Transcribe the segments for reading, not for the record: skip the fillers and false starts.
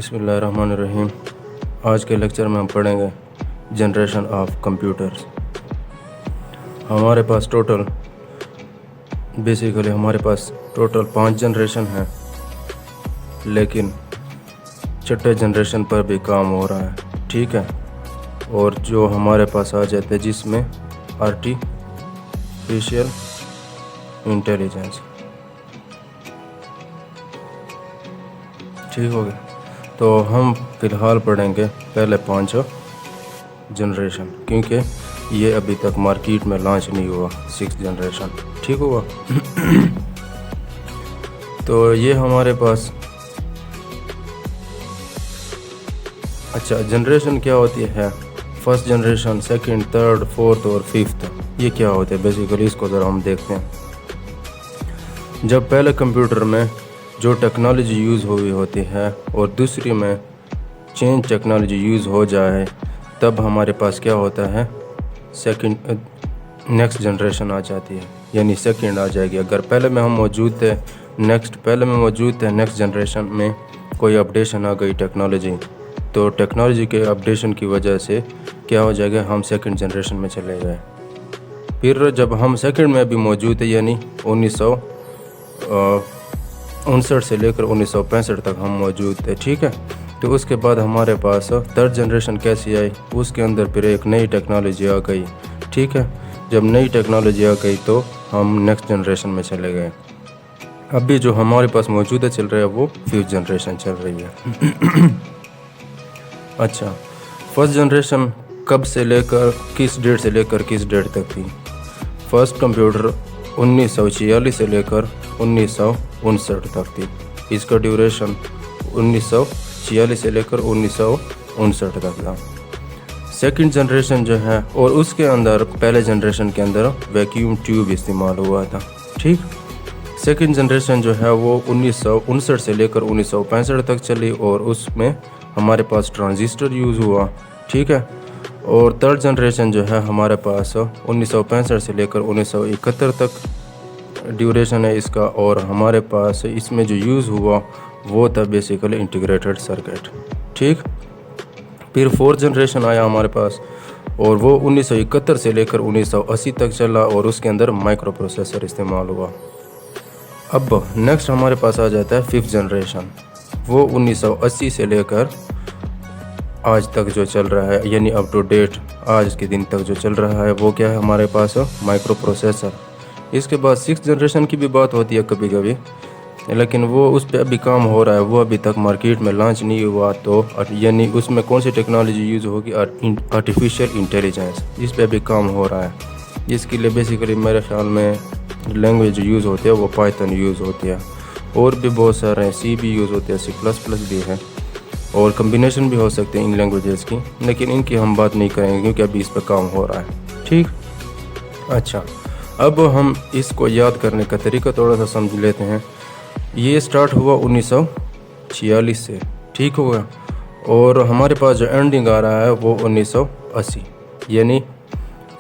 बिस्मिल्लाहिर्रहमानिर्रहीम। आज के लेक्चर में हम पढ़ेंगे जनरेशन ऑफ कंप्यूटर्स। हमारे पास टोटल 5 जनरेशन हैं, लेकिन छठे जनरेशन पर भी काम हो रहा है, ठीक है। और जो हमारे पास आ जाते हैं जिसमें आर्टिफिशियल इंटेलिजेंस, ठीक हो गया। तो हम फ़िलहाल पढ़ेंगे पहले 5 जनरेशन, क्योंकि ये अभी तक मार्केट में लॉन्च नहीं हुआ 6 जनरेशन, ठीक हुआ। तो ये हमारे पास जनरेशन क्या होती है, first generation, second, third, fourth और फिफ्थ, ये क्या होते हैं बेसिकली, इसको ज़रा हम देखते हैं। जब पहले कंप्यूटर में जो टेक्नोलॉजी यूज़ हुई होती है और दूसरी में चेंज टेक्नोलॉजी यूज़ हो जाए, तब हमारे पास क्या होता है, नेक्स्ट जनरेशन आ जाती है, यानी सेकंड आ जाएगी। अगर पहले में हम मौजूद थे नेक्स्ट जनरेशन में कोई अपडेशन आ गई टेक्नोलॉजी, तो टेक्नोलॉजी के अपडेशन की वजह से क्या हो जाएगा, हम सेकंड जनरेशन में चले गए। फिर जब हम सेकंड में भी मौजूद है, यानी 1959 से लेकर 1965 तक हम मौजूद थे, ठीक है। तो उसके बाद हमारे पास थर्ड जनरेशन कैसी आई, उसके अंदर फिर एक नई टेक्नोलॉजी आ गई, ठीक है। जब नई टेक्नोलॉजी आ गई तो हम नेक्स्ट जनरेशन में चले गए। अभी जो हमारे पास मौजूदा चल रहा है वो फिफ्थ जनरेशन चल रही है। अच्छा, फर्स्ट जनरेशन कब से लेकर किस डेट से लेकर किस डेट तक थी। फर्स्ट कंप्यूटर 1946 से लेकर 1959 तक थी। इसका ड्यूरेशन 1946 से लेकर 1959 तक था। सेकंड जनरेशन जो है, और उसके अंदर पहले जनरेशन के अंदर वैक्यूम ट्यूब इस्तेमाल हुआ था, ठीक। सेकंड जनरेशन जो है वो 1959 से लेकर 1965 तक चली और उसमें हमारे पास ट्रांजिस्टर यूज़ हुआ, ठीक है। और थर्ड जनरेशन जो है हमारे पास 1965 से लेकर 1971 तक ड्यूरेशन है इसका, और हमारे पास इसमें जो यूज़ हुआ वो था बेसिकली इंटीग्रेटेड सर्किट, ठीक। फिर फोर्थ जनरेशन आया हमारे पास और वो 1971 से लेकर 1980 तक चला और उसके अंदर माइक्रो प्रोसेसर इस्तेमाल हुआ। अब नेक्स्ट हमारे पास आ जाता है फिफ्थ जनरेशन, वो 1980 से लेकर आज तक जो चल रहा है, यानी अप टू डेट आज के दिन तक जो चल रहा है वो क्या है हमारे पास, माइक्रो प्रोसेसर। इसके बाद सिक्स जनरेशन की भी बात होती है कभी कभी, लेकिन वो उस पर अभी काम हो रहा है, वो अभी तक मार्केट में लॉन्च नहीं हुआ। तो यानी उसमें कौन सी टेक्नोलॉजी यूज़ होगी, आर्टिफिशियल इंटेलिजेंस, इस पर अभी काम हो रहा है। जिसके लिए बेसिकली मेरे ख्याल में लैंग्वेज यूज़ होती है वो पाइथन यूज़ होती है, और भी बहुत सारे हैं, सी भी यूज़ होती है, C++ भी है, और कम्बिनेशन भी हो सकते हैं इन लैंग्वेजेस की, लेकिन इनकी हम बात नहीं करेंगे क्योंकि अभी इस पर काम हो रहा है, ठीक। अच्छा, अब हम इसको याद करने का तरीका थोड़ा सा समझ लेते हैं। ये स्टार्ट हुआ 1946 से, ठीक होगा, और हमारे पास जो एंडिंग आ रहा है वो 1980, यानी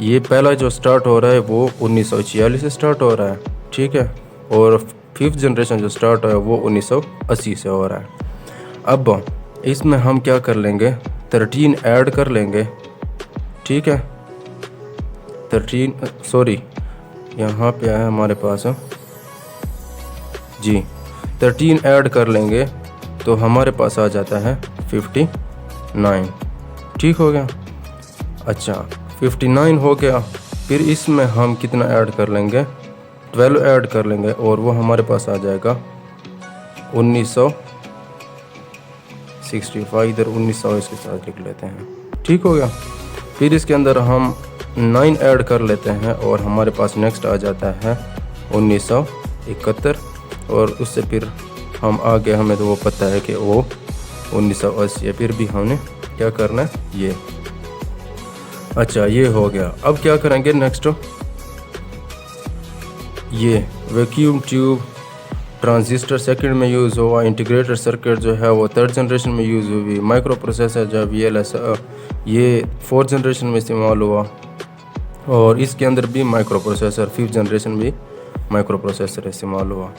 ये पहला जो स्टार्ट हो रहा है वो 1946 से स्टार्ट हो रहा है, ठीक है। और फिफ्थ जनरेशन जो स्टार्ट हो रहा है वो 1980 से हो रहा है। अब इसमें हम क्या कर लेंगे, 13 ऐड कर लेंगे, ठीक है। 13 यहाँ पे है हमारे पास जी, 13 ऐड कर लेंगे तो हमारे पास आ जाता है 59, ठीक हो गया। अच्छा, 59 हो गया, फिर इसमें हम कितना ऐड कर लेंगे, 12 ऐड कर लेंगे और वो हमारे पास आ जाएगा 1965, इधर 1900 इसके साथ लिख लेते हैं, ठीक हो गया। फिर इसके अंदर हम 9 ऐड कर लेते हैं और हमारे पास नेक्स्ट आ जाता है 1971, और उससे फिर हम आगे हमें तो वो पता है कि वो 1980 है, फिर भी हमने क्या करना है ये। अच्छा, ये हो गया। अब क्या करेंगे नेक्स्ट, ये वैक्यूम ट्यूब, ट्रांजिस्टर सेकंड में यूज़ हुआ, इंटीग्रेटेड सर्किट जो है वो थर्ड जनरेशन में यूज़ हुई, माइक्रो प्रोसेसर जो VLSI ये फोर्थ जनरेशन में इस्तेमाल हुआ, और इसके अंदर भी माइक्रो प्रोसेसर फिफ्थ जनरेशन भी माइक्रो प्रोसेसर इस्तेमाल हुआ।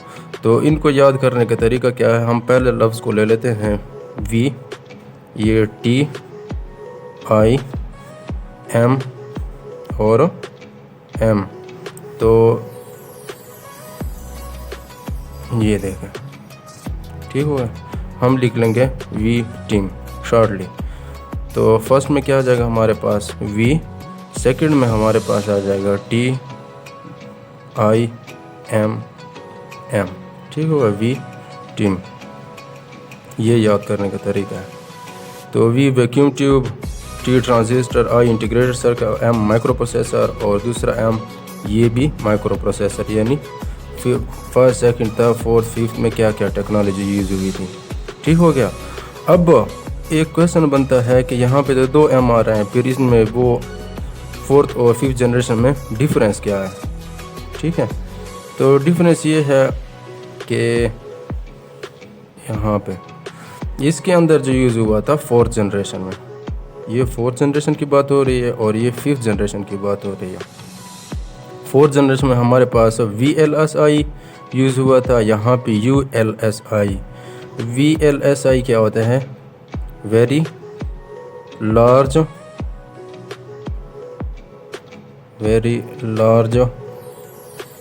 तो इनको याद करने का तरीका क्या है, हम पहले लफ्ज़ को ले लेते हैं V, ये T, I, M और M। तो ये देखें, ठीक होगा। हम लिख लेंगे V टीम शॉर्टली। तो फर्स्ट में क्या आ जाएगा हमारे पास V, सेकंड में हमारे पास आ जाएगा T, I, M, M, ठीक होगा, V टीम। ये याद करने का तरीका है। तो V vacuum tube, T transistor, I integrated circuit, M micro processor और दूसरा M ये भी माइक्रो प्रोसेसर। यानी first, second, third, fourth, fifth में क्या क्या टेक्नोलॉजी यूज़ हुई थी, ठीक हो गया। अब एक क्वेश्चन बनता है कि यहाँ पे तो 2 M आ रहे हैं, फिर इसमें वो फोर्थ और फिफ्थ जनरेशन में डिफरेंस क्या है, ठीक है। तो डिफरेंस ये है कि यहाँ पे इसके अंदर जो यूज़ हुआ था फोर्थ जनरेशन में, ये फोर्थ जनरेशन की बात हो रही है और ये फिफ्थ जनरेशन की बात हो रही है। फोर्थ जनरेशन में हमारे पास VLSI यूज़ हुआ था, यहाँ पे ULSI। VLSI क्या होता है, वेरी लार्ज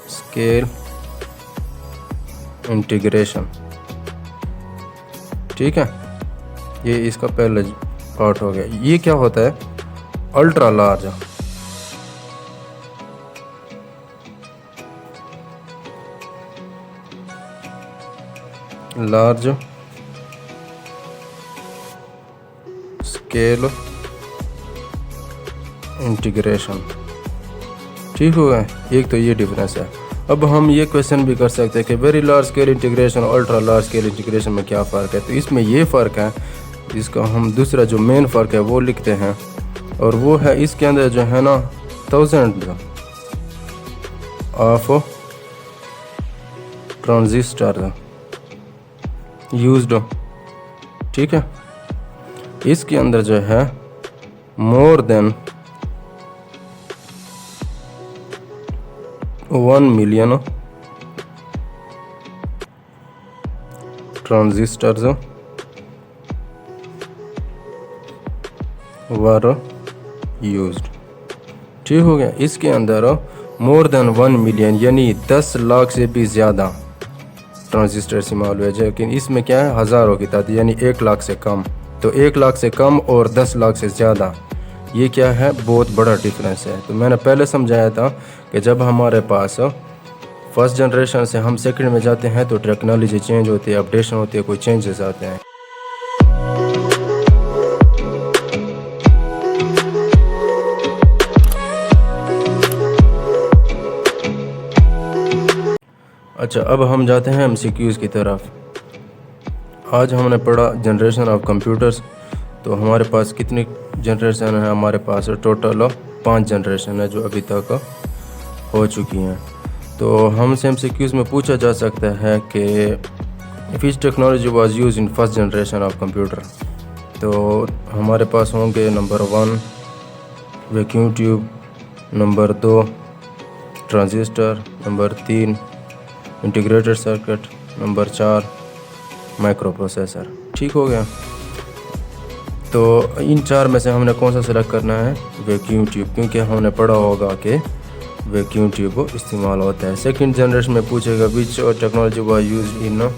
स्केल इंटीग्रेशन, ठीक है। ये इसका पहला पार्ट हो गया। ये क्या होता है, अल्ट्रा लार्ज स्केल इंटीग्रेशन, ठीक होगा। एक तो ये डिफरेंस है। अब हम ये क्वेश्चन भी कर सकते हैं कि वेरी लार्ज स्केल इंटीग्रेशन और अल्ट्रा लार्ज स्केल इंटीग्रेशन में क्या फ़र्क है। तो इसमें ये फ़र्क है, इसका हम दूसरा जो मेन फ़र्क है वो लिखते हैं, और वो है इसके अंदर जो है ना 1000 ऑफ ट्रांजिस्टर यूज्ड, ठीक है। इसके अंदर जो है more than 1 million transistors were used, ठीक हो गया। इसके अंदर मोर देन 1 मिलियन यानी 10 लाख से भी ज़्यादा ट्रांजिस्टर इस्तेमाल हुए, लेकिन इसमें क्या है हज़ारों की तादाद, यानी 1 लाख से कम। तो 1 लाख से कम और 10 लाख से ज़्यादा, ये क्या है, बहुत बड़ा डिफरेंस है। तो मैंने पहले समझाया था कि जब हमारे पास फर्स्ट जनरेशन से हम सेकंड में जाते हैं तो टेक्नोलॉजी चेंज होती है, अपडेशन होती है, कोई चेंजेस आते हैं। अच्छा, अब हम जाते हैं MCQs की तरफ। आज हमने पढ़ा जनरेशन ऑफ कंप्यूटर्स। तो हमारे पास कितनी जनरेशन है, हमारे पास टोटल 5 जनरेशन है जो अभी तक हो चुकी हैं। तो हमसे MCQs में पूछा जा सकता है कि विच technology was use in first generation of computer. तो हमारे पास होंगे number 1 vacuum tube, number 2 transistor, number 3 integrated circuit, number 4 micro processor, ठीक हो गया। तो इन 4 में से हमने कौन सा सेलेक्ट करना है, वैक्यूम ट्यूब, क्योंकि हमने पढ़ा होगा कि वैक्यूम ट्यूब इस्तेमाल होता है। सेकंड जनरेशन में पूछेगा विच technology was used in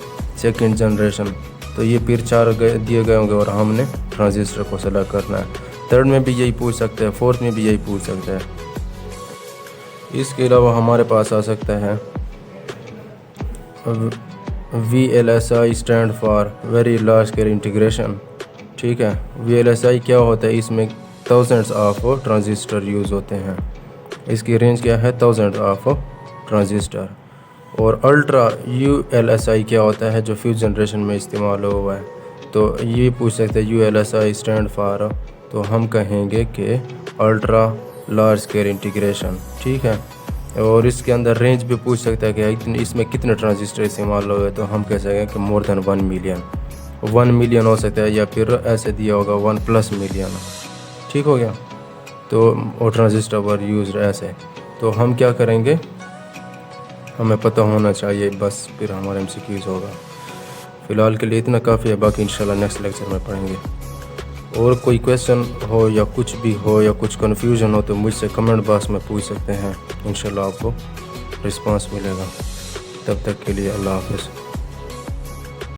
second generation, तो ये फिर 4 दिए गए होंगे और हमने ट्रांजिस्टर को सेलेक्ट करना है। थर्ड में भी यही पूछ सकते हैं, फोर्थ में भी यही पूछ सकते हैं। इसके अलावा हमारे पास आ सकता है VLSI stand for very large scale integration, ठीक है। VLSI क्या होता है, इसमें थाउजेंड्स ऑफ ट्रांजिस्टर यूज़ होते हैं। इसकी रेंज क्या है, 1000 ऑफ ट्रांजिस्टर। और अल्ट्रा ULSI क्या होता है, जो फिफ्थ जनरेशन में इस्तेमाल हुआ है। तो ये पूछ सकते हैं ULSI स्टैंड फॉर, तो हम कहेंगे कि अल्ट्रा लार्ज स्केल इंटीग्रेशन, ठीक है। और इसके अंदर रेंज भी पूछ सकता है कि इसमें कितने ट्रांजिस्टर इस्तेमाल हुए, तो हम कह सकते हैं कि मोर देन 1 मिलियन। 1 मिलियन हो सकता है, या फिर ऐसे दिया होगा 1+ मिलियन, ठीक हो गया। तो और ट्रांजिस्टर वर यूज ऐसे। तो हम क्या करेंगे, हमें पता होना चाहिए बस, फिर हमारे MCQs होगा। फ़िलहाल के लिए इतना काफ़ी है, बाकी इंशाल्लाह नेक्स्ट लेक्चर में पढ़ेंगे। और कोई क्वेश्चन हो या कुछ भी हो या कुछ कन्फ्यूजन हो तो मुझसे कमेंट बॉक्स में पूछ सकते हैं, इंशाल्लाह आपको रिस्पांस मिलेगा। तब तक के लिए अल्लाह हाफ़िज़।